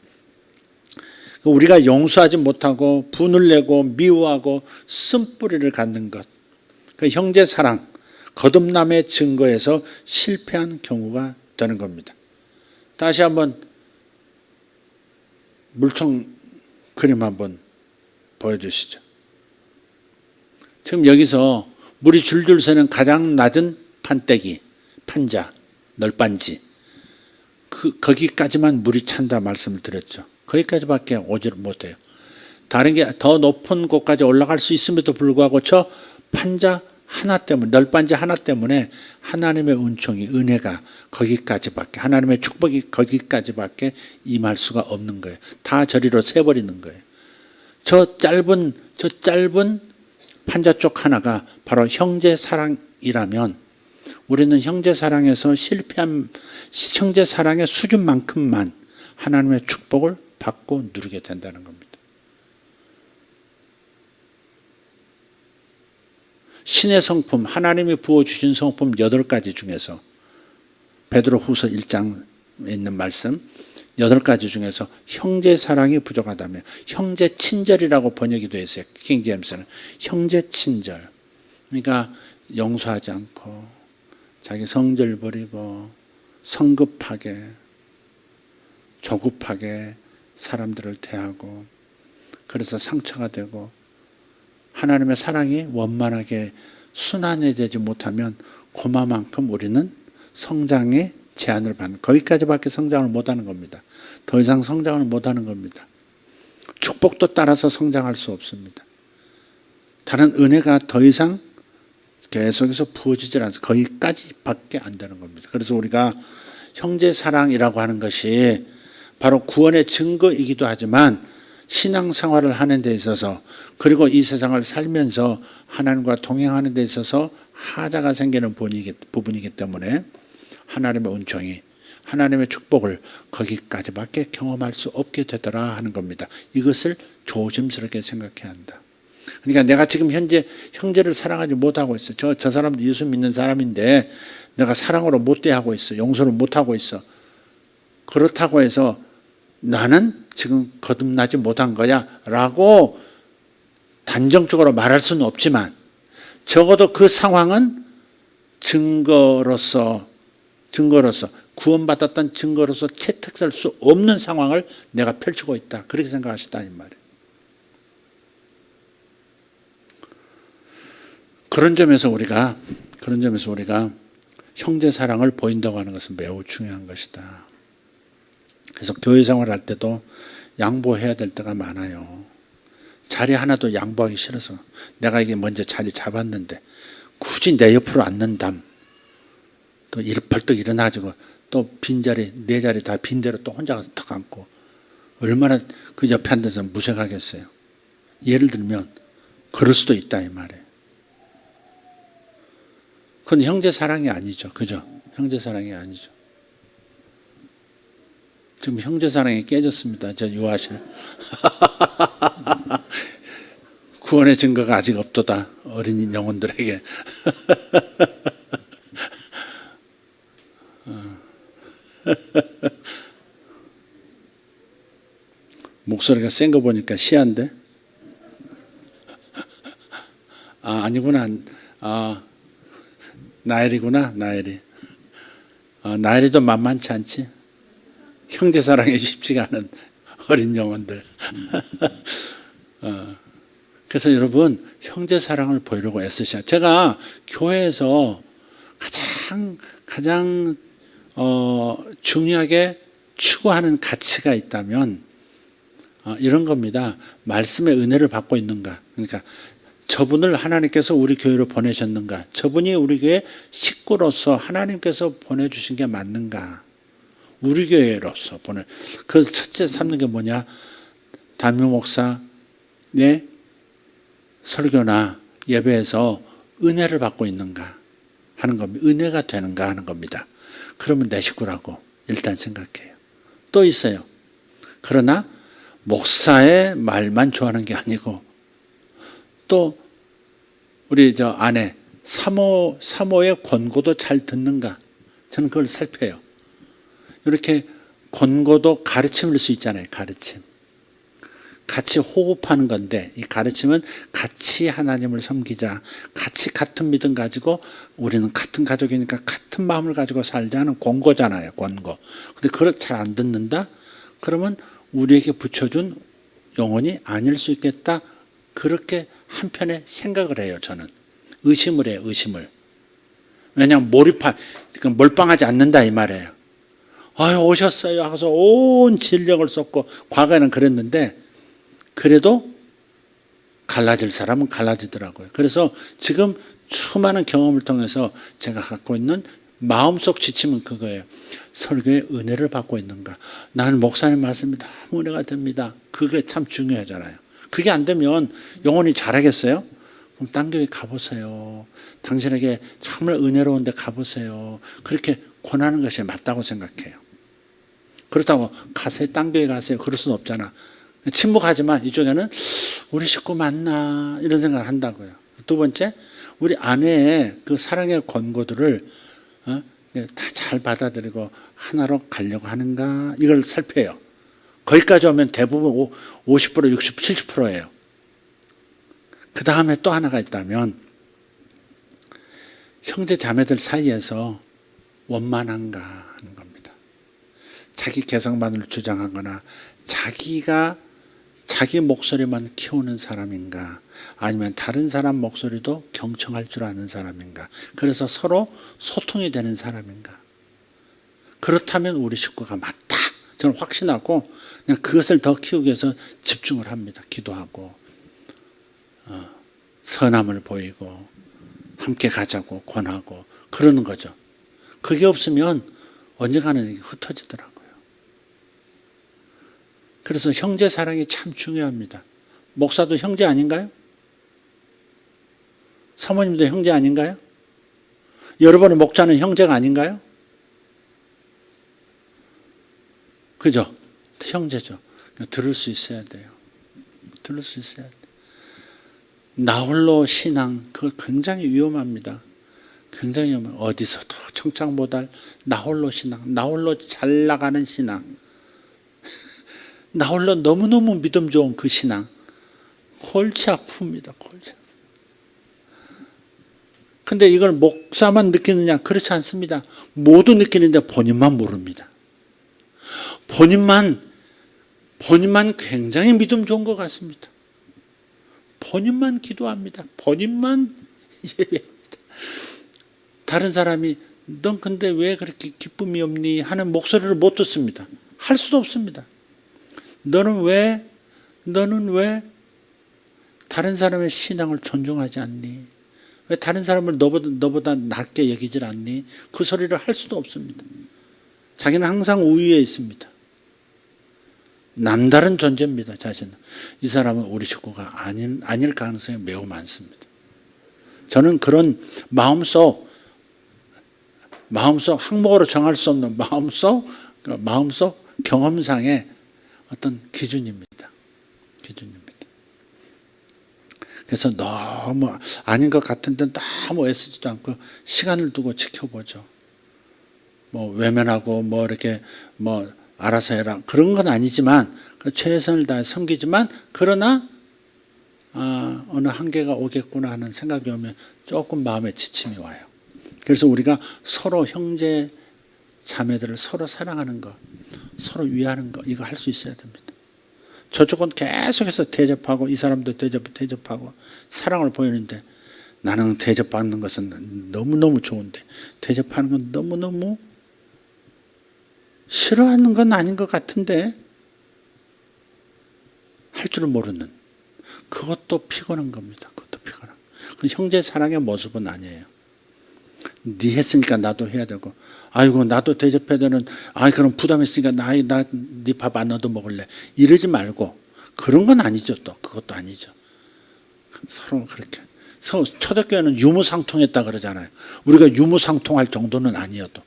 우리가 용서하지 못하고 분을 내고 미워하고 쓴뿌리를 갖는 것, 그 형제 사랑, 거듭남의 증거에서 실패한 경우가 되는 겁니다. 다시 한번 물통 그림 한번 보여주시죠. 지금 여기서 물이 줄줄 새는 가장 낮은 판때기, 판자, 널빤지, 거기까지만 물이 찬다 말씀을 드렸죠. 거기까지밖에 오지를 못해요. 다른 게 더 높은 곳까지 올라갈 수 있음에도 불구하고 저 판자 하나 때문에, 널빤지 하나 때문에 하나님의 은총이, 은혜가 거기까지밖에, 하나님의 축복이 거기까지밖에 임할 수가 없는 거예요. 다 저리로 새버리는 거예요. 저 짧은 판자 쪽 하나가 바로 형제 사랑이라면 우리는 형제 사랑에서 실패한 형제 사랑의 수준만큼만 하나님의 축복을 받고 누리게 된다는 겁니다. 신의 성품, 하나님이 부어주신 성품 8가지 중에서 베드로후서 1장에 있는 말씀 8가지 중에서 형제 사랑이 부족하다면, 형제 친절이라고 번역이 되어 있어요. 킹제임스는 형제 친절. 그러니까 용서하지 않고 자기 성질 버리고 성급하게 조급하게 사람들을 대하고, 그래서 상처가 되고 하나님의 사랑이 원만하게 순환되지 못하면 그만큼 우리는 성장의 제한을 받는, 거기까지밖에 성장을 못하는 겁니다. 더 이상 성장을 못하는 겁니다. 축복도 따라서 성장할 수 없습니다. 다른 은혜가 더 이상 계속해서 부어지질 않아서 거기까지밖에 안 되는 겁니다. 그래서 우리가 형제 사랑이라고 하는 것이 바로 구원의 증거이기도 하지만 신앙생활을 하는 데 있어서, 그리고 이 세상을 살면서 하나님과 동행하는 데 있어서 하자가 생기는 부분이기 때문에 하나님의 은총이, 하나님의 축복을 거기까지밖에 경험할 수 없게 되더라 하는 겁니다. 이것을 조심스럽게 생각해야 한다. 그러니까 내가 지금 현재 형제를 사랑하지 못하고 있어. 저 사람도 예수 믿는 사람인데 내가 사랑으로 못 대하고 있어. 용서를 못하고 있어. 그렇다고 해서 나는 지금 거듭나지 못한 거야 라고 단정적으로 말할 수는 없지만, 적어도 그 상황은 증거로서 구원받았던 증거로서 채택될 수 없는 상황을 내가 펼치고 있다, 그렇게 생각하시다 이 말이에요. 그런 점에서 우리가 형제 사랑을 보인다고 하는 것은 매우 중요한 것이다. 그래서 교회 생활할 때도 양보해야 될 때가 많아요. 자리 하나도 양보하기 싫어서, 내가 이게 먼저 자리 잡았는데 굳이 내 옆으로 앉는담, 또 벌떡 일어나가지고 또 빈자리, 내 자리 다 빈 대로 또 혼자 가서 턱 앉고, 얼마나 그 옆에 앉아서 무색하겠어요. 예를 들면 그럴 수도 있다 이 말이에요. 그건 형제 사랑이 아니죠. 그죠? 형제 사랑이 아니죠. 지금 형제 사랑이 깨졌습니다. 저 유아실. 구원의 증거가 아직 없도다. 어린이 영혼들에게. 목소리가 센 거 보니까 시한데? 아니구나. 나엘이구나. 나엘이. 나엘이도 만만치 않지? 형제 사랑이 쉽지가 않은 어린 영혼들. 그래서 여러분, 형제 사랑을 보이려고 애쓰셔야. 제가 교회에서 가장 중요하게 추구하는 가치가 있다면 이런 겁니다. 말씀의 은혜를 받고 있는가. 그러니까 저분을 하나님께서 우리 교회로 보내셨는가. 저분이 우리 교회 식구로서 하나님께서 보내주신 게 맞는가. 우리 교회로서 그 첫째 삼는 게 뭐냐. 담임 목사의 설교나 예배에서 은혜를 받고 있는가 하는 겁니다. 은혜가 되는가 하는 겁니다. 그러면 내 식구라고 일단 생각해요. 또 있어요. 그러나 목사의 말만 좋아하는 게 아니고 또 우리 저 아내 사모의 권고도 잘 듣는가. 저는 그걸 살펴요. 이렇게 권고도 가르침일 수 있잖아요. 가르침. 같이 호흡하는 건데 이 가르침은 같이 하나님을 섬기자. 같이 같은 믿음 가지고 우리는 같은 가족이니까 같은 마음을 가지고 살자는 권고잖아요. 권고. 근데 그걸 잘 안 듣는다? 그러면 우리에게 붙여준 영혼이 아닐 수 있겠다. 그렇게 한편에 생각을 해요. 저는. 의심을 해요. 의심을. 왜냐하면 그러니까 몰빵하지 않는다 이 말이에요. 아유 오셨어요 하고서 온 진력을 쏟고 과거에는 그랬는데 그래도 갈라질 사람은 갈라지더라고요. 그래서 지금 수많은 경험을 통해서 제가 갖고 있는 마음속 지침은 그거예요. 설교에 은혜를 받고 있는가. 나는 목사님 말씀이 너무 은혜가 됩니다. 그게 참 중요하잖아요. 그게 안 되면 영혼이 잘하겠어요? 그럼 딴 교회 가보세요. 당신에게 정말 은혜로운 데 가보세요. 그렇게 권하는 것이 맞다고 생각해요. 그렇다고 가세요. 딴 교회 가세요. 그럴 수는 없잖아. 침묵하지만 이쪽에는 우리 식구 맞나 이런 생각을 한다고요. 두 번째, 우리 아내의 그 사랑의 권고들을 다 잘 받아들이고 하나로 가려고 하는가 이걸 살펴요. 거기까지 오면 대부분 50%, 60%, 70%예요. 그 다음에 또 하나가 있다면 형제 자매들 사이에서 원만한가 하는 겁니다. 자기 개성만을 주장하거나 자기가 자기 목소리만 키우는 사람인가 아니면 다른 사람 목소리도 경청할 줄 아는 사람인가. 그래서 서로 소통이 되는 사람인가. 그렇다면 우리 식구가 맞다. 저는 확신하고 그냥 그것을 더 키우기 위해서 집중을 합니다. 기도하고 선함을 보이고 함께 가자고 권하고 그러는 거죠. 그게 없으면 언젠가는 흩어지더라고요. 그래서 형제 사랑이 참 중요합니다. 목사도 형제 아닌가요? 사모님도 형제 아닌가요? 여러분의 목자는 형제가 아닌가요? 그죠? 형제죠. 들을 수 있어야 돼요. 들을 수 있어야 돼요. 나홀로 신앙, 그거 굉장히 위험합니다. 굉장히 위험해요. 어디서도 청창 못할 나홀로 신앙, 나홀로 잘 나가는 신앙. 나홀로 너무너무 믿음 좋은 그 신앙. 골치 아픕니다. 골치. 근데 이걸 목사만 느끼느냐? 그렇지 않습니다. 모두 느끼는데 본인만 모릅니다. 본인만 굉장히 믿음 좋은 것 같습니다. 본인만 기도합니다. 본인만 예배합니다. 다른 사람이 넌 근데 왜 그렇게 기쁨이 없니? 하는 목소리를 못 듣습니다. 할 수도 없습니다. 너는 왜 다른 사람의 신앙을 존중하지 않니? 왜 다른 사람을 너보다 낮게 여기질 않니? 그 소리를 할 수도 없습니다. 자기는 항상 우위에 있습니다. 남다른 존재입니다. 자신은. 이 사람은 우리 식구가 아닐 가능성이 매우 많습니다. 저는 그런 마음속 항목으로 정할 수 없는 마음속 경험상의 어떤 기준입니다. 기준입니다. 그래서 너무 아닌 것 같은데 너무 애쓰지도 않고 시간을 두고 지켜보죠. 뭐 외면하고 뭐 이렇게 뭐 알아서 해라 그런 건 아니지만 최선을 다해 섬기지만 그러나 어느 한계가 오겠구나 하는 생각이 오면 조금 마음에 지침이 와요. 그래서 우리가 서로 형제 자매들을 서로 사랑하는 것, 서로 위하는 것 이거 할 수 있어야 됩니다. 저쪽은 계속해서 대접하고 이 사람도 대접하고 사랑을 보이는데 나는 대접받는 것은 너무너무 좋은데 대접하는 건 너무너무 싫어하는 건 아닌 것 같은데 할 줄 모르는 그것도 피곤한 겁니다. 그것도 피곤한. 그건 형제 사랑의 모습은 아니에요. 네 했으니까 나도 해야 되고, 아이고 나도 대접해야 되는, 아이 그럼 부담했으니까 네 밥 안 얻어 먹을래. 이러지 말고 그런 건 아니죠. 또 그것도 아니죠. 서로 그렇게. 초대교회는 유무상통했다 그러잖아요. 우리가 유무상통할 정도는 아니어도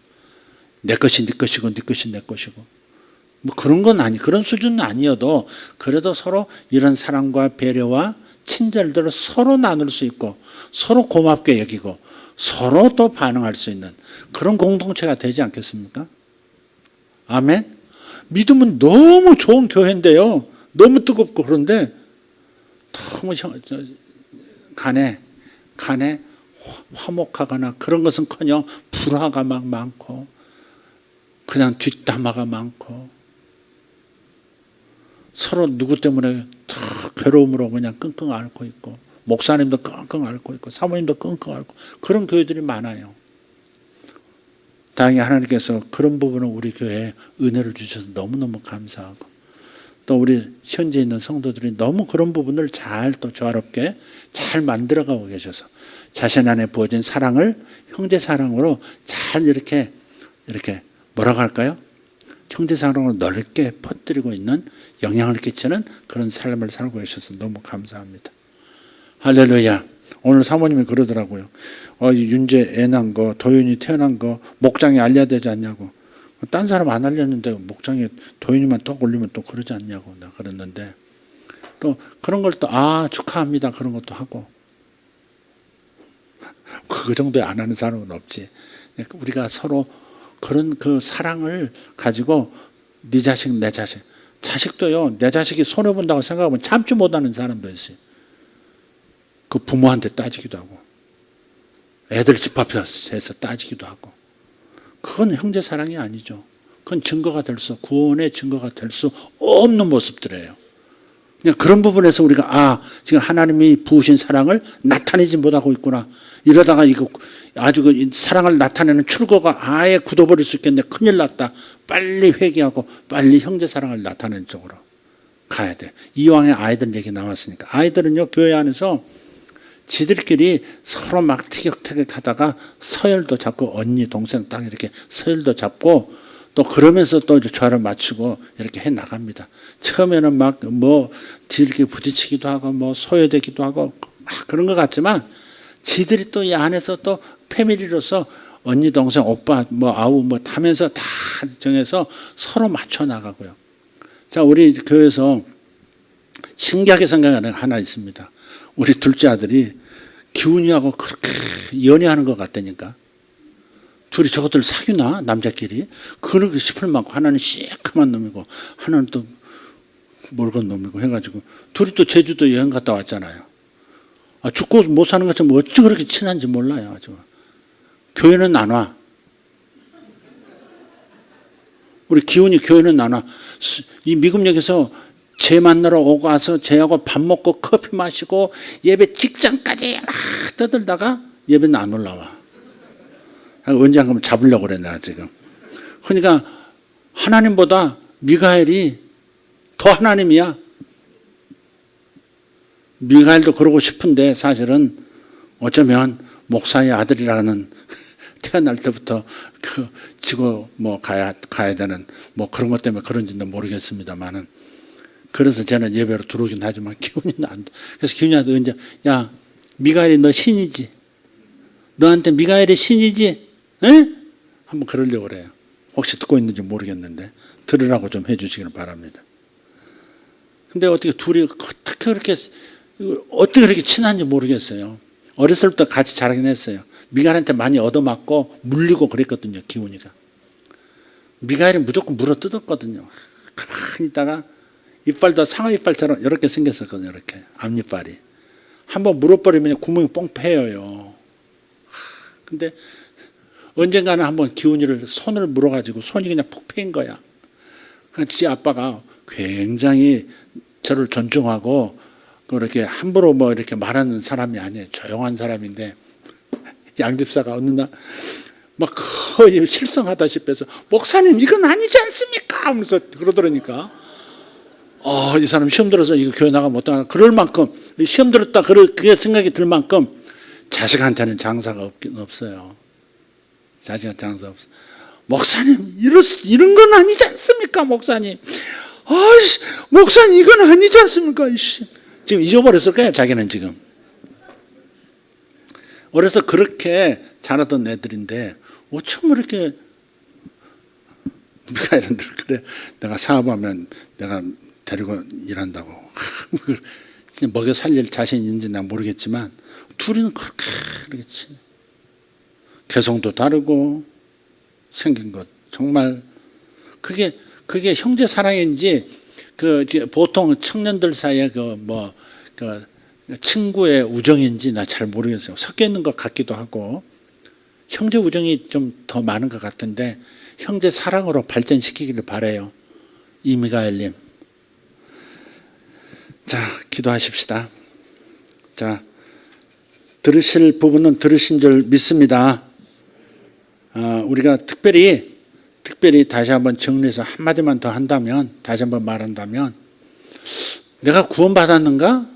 내 것이 네 것이고 네 것이 내 것이고 뭐 그런 건 그런 수준은 아니어도 그래도 서로 이런 사랑과 배려와 친절들을 서로 나눌 수 있고 서로 고맙게 여기고 서로 또 반응할 수 있는 그런 공동체가 되지 않겠습니까? 아멘. 믿음은 너무 좋은 교회인데요. 너무 뜨겁고 그런데 너무 간에 화목하거나 그런 것은커녕 불화가 막 많고 그냥 뒷담화가 많고 서로 누구 때문에 더 괴로움으로 그냥 끙끙 앓고 있고 목사님도 끙끙 앓고 있고 사모님도 끙끙 앓고 그런 교회들이 많아요. 다행히 하나님께서 그런 부분은 우리 교회에 은혜를 주셔서 너무너무 감사하고 또 우리 현재 있는 성도들이 너무 그런 부분을 잘 또 조화롭게 잘 만들어가고 계셔서 자신 안에 부어진 사랑을 형제 사랑으로 잘 이렇게 뭐라고 할까요? 형제 사랑으로 넓게 퍼뜨리고 있는 영향을 끼치는 그런 삶을 살고 계셔서 너무 감사합니다. 할렐루야. 오늘 사모님이 그러더라고요. 윤재 애 난 거, 도윤이 태어난 거 목장에 알려야 되지 않냐고. 딴 사람 안 알렸는데 목장에 도윤이만 또 올리면 또 그러지 않냐고 나 그랬는데 또 그런 걸 또 축하합니다 그런 것도 하고 그 정도에 안 하는 사람은 없지. 우리가 서로 그런 그 사랑을 가지고 네 자식 내 자식 자식도요 내 자식이 손해본다고 생각하면 참지 못하는 사람도 있어요. 그 부모한테 따지기도 하고 애들 집 앞에서 따지기도 하고 그건 형제 사랑이 아니죠. 그건 구원의 증거가 될 수 없는 모습들이에요. 그냥 그런 부분에서 우리가 지금 하나님이 부으신 사랑을 나타내지 못하고 있구나. 이러다가 이거 아주 그 사랑을 나타내는 출구가 아예 굳어버릴 수 있겠네. 큰일 났다. 빨리 회개하고 빨리 형제 사랑을 나타내는 쪽으로 가야 돼. 이왕에 아이들 얘기 나왔으니까. 아이들은요 교회 안에서 지들끼리 서로 막 티격태격 하다가 서열도 잡고 언니 동생 딱 이렇게 서열도 잡고 또 그러면서 또 조화를 맞추고 이렇게 해 나갑니다. 처음에는 막 뭐 지들끼리 부딪히기도 하고 뭐 소외되기도 하고 그런 것 같지만 지들이 또 이 안에서 또 패밀리로서 언니 동생 오빠 뭐 아우 뭐 하면서 다 정해서 서로 맞춰 나가고요. 자 우리 교회에서 신기하게 생각하는 하나 있습니다. 우리 둘째 아들이 기훈이하고 그렇게 연애하는 것 같다니까. 둘이 저것들 사귀나 남자끼리 그러고 싶을 만큼 하나는 시큼한 놈이고 하나는 또 멀건 놈이고 해가지고 둘이 또 제주도 여행 갔다 왔잖아요. 죽고 못 사는 것처럼 어찌 그렇게 친한지 몰라요. 아주. 교회는 안 와. 우리 기훈이 교회는 안 와. 이 미금역에서 쟤 만나러 오고 와서 쟤하고 밥 먹고 커피 마시고 예배 직전까지 막 떠들다가 예배는 안 올라와. 언제 한 번 잡으려고 그래 내가 지금. 그러니까 하나님보다 미가엘이 더 하나님이야. 미가엘도 그러고 싶은데 사실은 어쩌면 목사의 아들이라는 태어날 때부터 지고 뭐 가야 되는 뭐 그런 것 때문에 그런지는 모르겠습니다만은 그래서 저는 예배로 들어오긴 하지만 기훈이는 안 돼. 그래서 기훈이한테 언제 야 미가엘이 너 신이지? 너한테 미가엘이 신이지? 에? 한번 그러려고 그래요. 혹시 듣고 있는지 모르겠는데 들으라고 좀 해주시길 바랍니다. 근데 어떻게 둘이 어떻게 그렇게 친한지 모르겠어요. 어렸을 때 같이 자라긴 했어요. 미가엘한테 많이 얻어맞고 물리고 그랬거든요. 기훈이가. 미가엘이 무조건 물어 뜯었거든요. 가만히 있다가 이빨도 상어 이빨처럼 이렇게 생겼었거든요. 이렇게 앞니빨이. 한번 물어버리면 구멍이 뽕 패여요. 근데 언젠가는 한번 기훈이를 손을 물어가지고 손이 그냥 푹 패인 거야. 그러니까 지 아빠가 굉장히 저를 존중하고 그렇게 함부로 뭐 이렇게 말하는 사람이 아니에요. 조용한 사람인데 양집사가 어느 날 막 거의 실성하다시피 해서 목사님 이건 아니지 않습니까? 하면서 그러더라니까. 이 사람 시험 들어서 이거 교회 나가면 어떡하나 그럴 만큼 시험 들었다 그게 생각이 들 만큼 자식한테는 장사가 없어요. 자식한테 장사 없어. 목사님 이런 건 아니지 않습니까 목사님? 목사님 이건 아니지 않습니까? 지금 잊어버렸을 거야 자기는 지금. 어려서 그렇게 자라던 애들인데 어쩜 이렇게 미카엘은 그래 내가 사업하면 내가 데리고 일한다고 진짜 먹여 살릴 자신이 있는지 난 모르겠지만 둘이는 그렇게 이렇게 친해. 개성도 다르고 생긴 것 정말 그게 형제 사랑인지 보통 청년들 사이에 친구의 우정인지 나 잘 모르겠어요. 섞여 있는 것 같기도 하고 형제 우정이 좀 더 많은 것 같은데 형제 사랑으로 발전시키기를 바라요. 이미가엘님. 자, 기도하십시다. 자, 들으실 부분은 들으신 줄 믿습니다. 우리가 특별히 다시 한번 정리해서 한마디만 더 한다면, 다시 한번 말한다면, 내가 구원받았는가?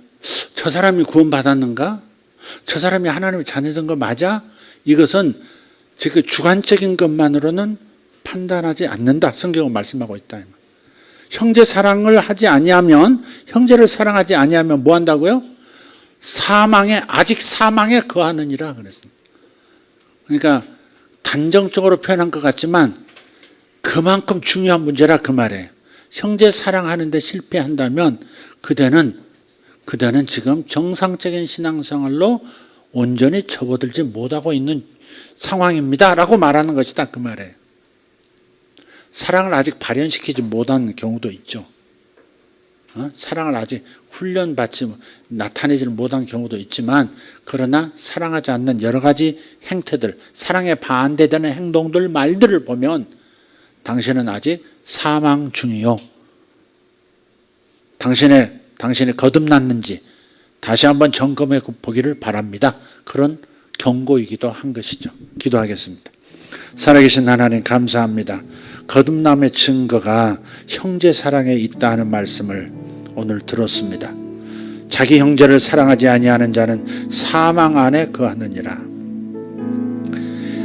저 사람이 구원받았는가? 저 사람이 하나님의 자녀된 거 맞아? 이것은 지금 주관적인 것만으로는 판단하지 않는다. 성경은 말씀하고 있다. 형제 사랑을 하지 아니하면, 형제를 사랑하지 아니하면 뭐 한다고요? 아직 사망에 거하느니라 그랬습니다. 그러니까 단정적으로 표현한 것 같지만 그만큼 중요한 문제라 그 말이에요. 형제 사랑하는데 실패한다면 그대는 지금 정상적인 신앙생활로 온전히 접어들지 못하고 있는 상황입니다 라고 말하는 것이다 그 말이에요. 사랑을 아직 발현시키지 못한 경우도 있죠. 사랑을 아직 훈련받지 나타내지 못한 경우도 있지만 그러나 사랑하지 않는 여러 가지 행태들, 사랑에 반대되는 행동들, 말들을 보면 당신은 아직 사망 중이요. 당신이 거듭났는지 다시 한번 점검해 보기를 바랍니다. 그런 경고이기도 한 것이죠. 기도하겠습니다. 살아계신 하나님 감사합니다. 거듭남의 증거가 형제 사랑에 있다 하는 말씀을 오늘 들었습니다. 자기 형제를 사랑하지 아니하는 자는 사망 안에 거하느니라.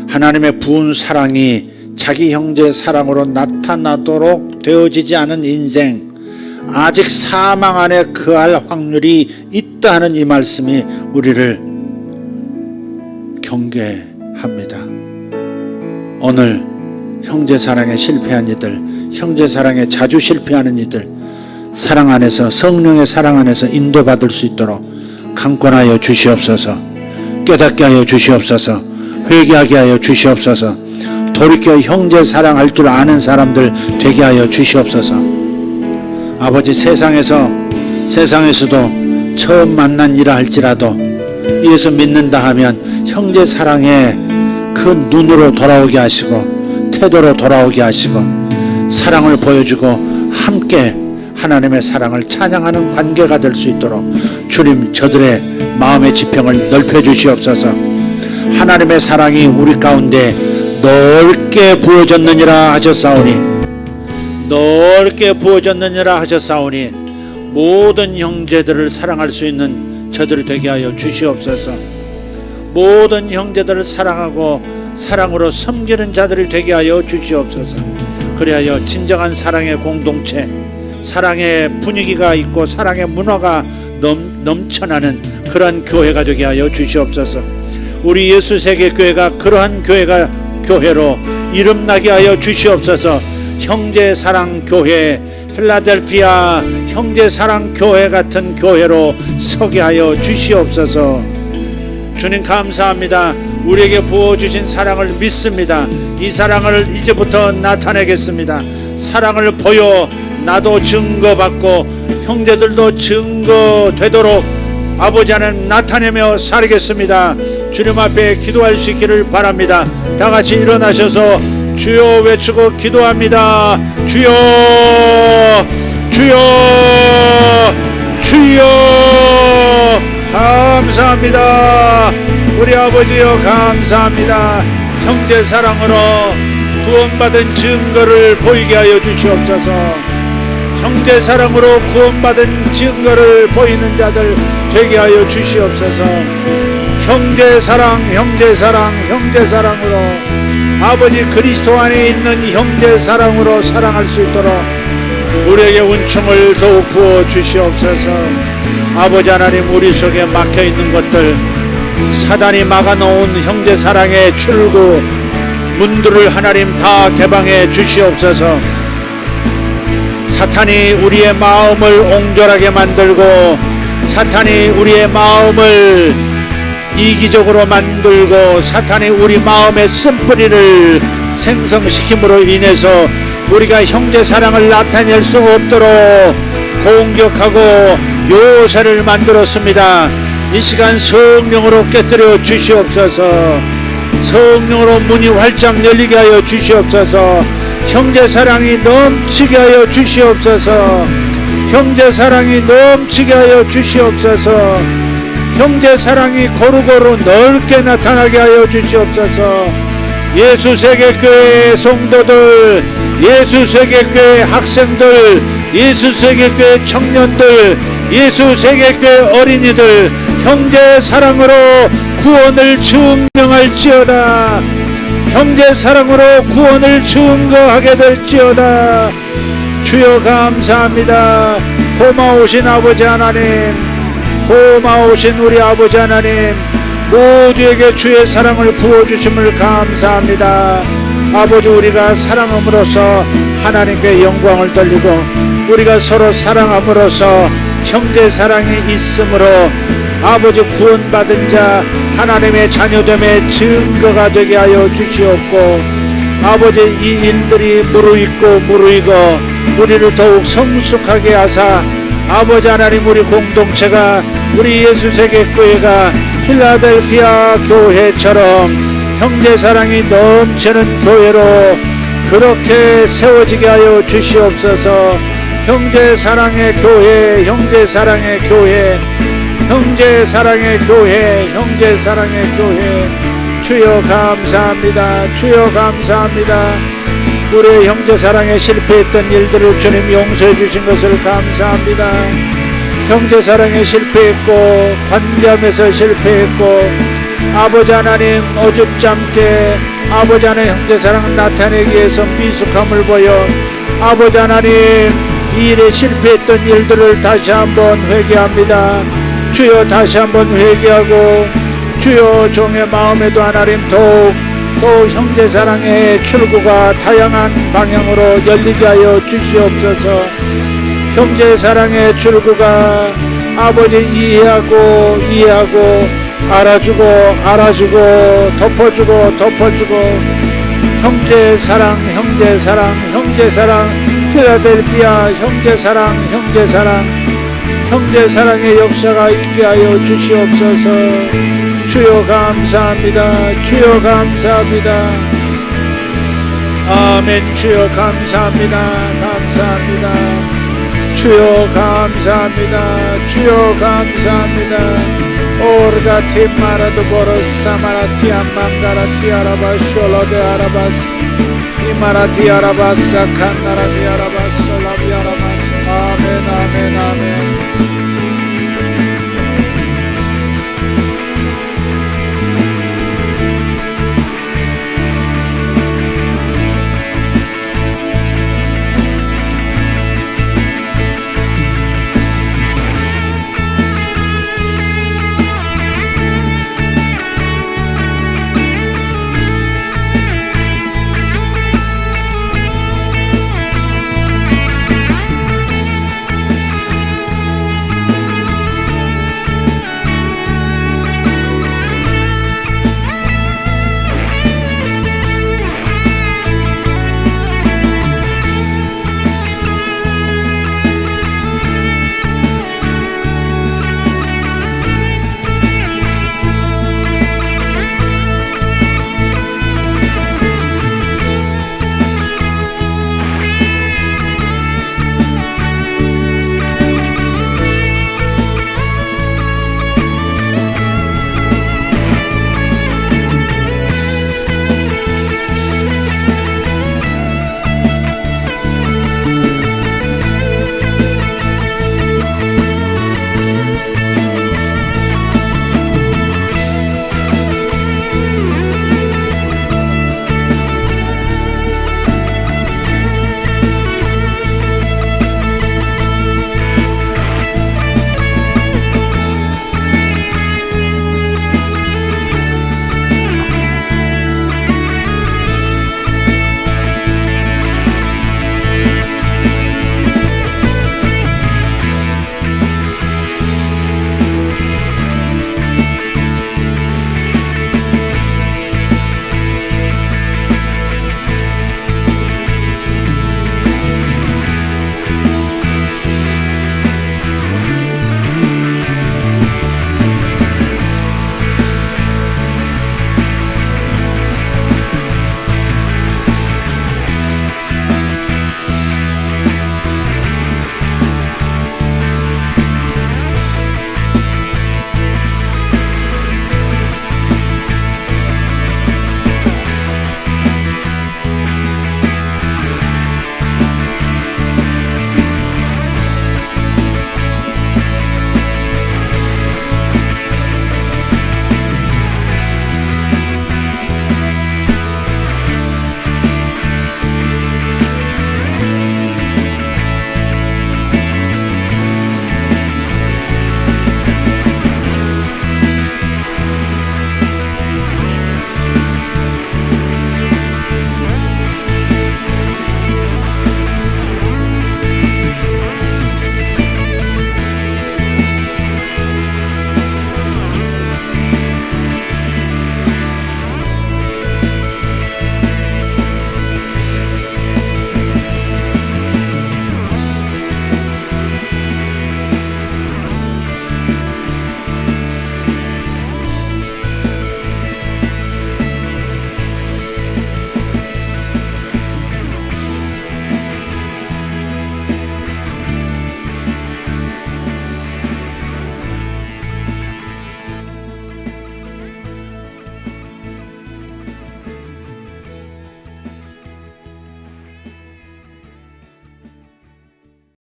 하나님의 부은 사랑이 자기 형제 사랑으로 나타나도록 되어지지 않은 인생, 아직 사망 안에 거할 확률이 있다 하는 이 말씀이 우리를 경계합니다. 오늘 형제 사랑에 실패한 이들, 형제 사랑에 자주 실패하는 이들, 사랑 안에서, 성령의 사랑 안에서 인도받을 수 있도록 강권하여 주시옵소서. 깨닫게 하여 주시옵소서. 회개하게 하여 주시옵소서. 돌이켜 형제 사랑할 줄 아는 사람들 되게 하여 주시옵소서. 아버지, 세상에서도 처음 만난 일을 할지라도 예수 믿는다 하면 형제 사랑에 그 눈으로 돌아오게 하시고 태도로 돌아오게 하시고 사랑을 보여주고 함께 하나님의 사랑을 찬양하는 관계가 될 수 있도록 주님 저들의 마음의 지평을 넓혀 주시옵소서. 하나님의 사랑이 우리 가운데 넓게 부어졌느니라 하셨사오니 모든 형제들을 사랑할 수 있는 저들이 되게 하여 주시옵소서. 모든 형제들을 사랑하고 사랑으로 섬기는 자들이 되게 하여 주시옵소서. 그리하여 진정한 사랑의 공동체, 사랑의 분위기가 있고 사랑의 문화가 넘쳐나는 그러한 교회가 되게 하여 주시옵소서. 우리 예수세계교회가 그러한 교회로 이름나게 하여 주시옵소서. 형제사랑교회, 필라델피아 형제사랑교회 같은 교회로 서게 하여 주시옵소서. 주님 감사합니다. 우리에게 부어주신 사랑을 믿습니다. 이 사랑을 이제부터 나타내겠습니다. 사랑을 보여 나도 증거받고 형제들도 증거되도록 아버지 안에 나타내며 살겠습니다. 주님 앞에 기도할 수 있기를 바랍니다. 다 같이 일어나셔서 주여 외치고 기도합니다. 주여, 주여, 주여. 감사합니다. 우리 아버지여 감사합니다. 형제 사랑으로 구원받은 증거를 보이게 하여 주시옵소서. 형제 사랑으로 구원받은 증거를 보이는 자들 되게 하여 주시옵소서. 형제 사랑, 형제 사랑, 형제 사랑으로 아버지 그리스도 안에 있는 형제 사랑으로 사랑할 수 있도록 우리에게 은총을 더욱 부어 주시옵소서. 아버지 하나님, 우리 속에 막혀 있는 것들, 사단이 막아놓은 형제 사랑의 출구 문들을 하나님 다 개방해 주시옵소서. 사탄이 우리의 마음을 옹졸하게 만들고, 사탄이 우리의 마음을 이기적으로 만들고, 사탄이 우리 마음의 쓴뿌리를 생성시킴으로 인해서 우리가 형제 사랑을 나타낼 수 없도록 공격하고 요새를 만들었습니다. 이 시간 성령으로 깨뜨려 주시옵소서. 성령으로 문이 활짝 열리게 하여 주시옵소서. 형제 사랑이 넘치게 하여 주시옵소서. 형제 사랑이 넘치게 하여 주시옵소서. 형제 사랑이 고루고루 넓게 나타나게 하여 주시옵소서. 예수 세계교회 성도들, 예수 세계교회 학생들, 예수 세계교회 청년들, 예수 세계교회 어린이들, 형제 사랑으로 구원을 증명할지어다. 형제 사랑으로 구원을 증거하게 될지어다. 주여 감사합니다. 고마우신 아버지 하나님, 고마우신 우리 아버지 하나님, 모두에게 주의 사랑을 부어주심을 감사합니다. 아버지, 우리가 사랑함으로써 하나님께 영광을 돌리고, 우리가 서로 사랑함으로써 형제 사랑이 있으므로 아버지 구원받은 자 하나님의 자녀됨의 증거가 되게 하여 주시옵고, 아버지 이 일들이 무르익고 우리를 더욱 성숙하게 하사 아버지 하나님, 우리 공동체가, 우리 예수세계교회가 필라델피아 교회처럼 형제 사랑이 넘치는 교회로 그렇게 세워지게 하여 주시옵소서. 형제 사랑의 교회, 형제 사랑의 교회, 형제 사랑의 교회, 형제 사랑의 교회. 주여 감사합니다. 주여 감사합니다. 우리의 형제 사랑에 실패했던 일들을 주님 용서해 주신 것을 감사합니다. 형제 사랑에 실패했고, 관계함에서 실패했고, 아버지 하나님 어줍지 않게 아버지 하나님 형제 사랑을 나타내기 위해서 미숙함을 보여 아버지 하나님 이 일에 실패했던 일들을 다시 한번 회개합니다. 주여 다시 한번 회개하고, 주여 종의 마음에도 하나님 더욱 형제 사랑의 출구가 다양한 방향으로 열리게 하여 주시옵소서. 형제 사랑의 출구가 아버지 이해하고 알아주고 덮어주고 형제 사랑 필라델피아 형제 사랑의 역사가 있게 하여 주시옵소서. 주여 감사합니다. 주여 감사합니다. 아멘. 주여 감사합니다. 주여 감사합니다. 주여 감사합니다. 오르가티 마라도 보로사 마라티 암망가라티 아라바 숄로데 아라바스 이마라티 아라바사 칸나라티 아라바스 솔라비 아라바스. 아멘.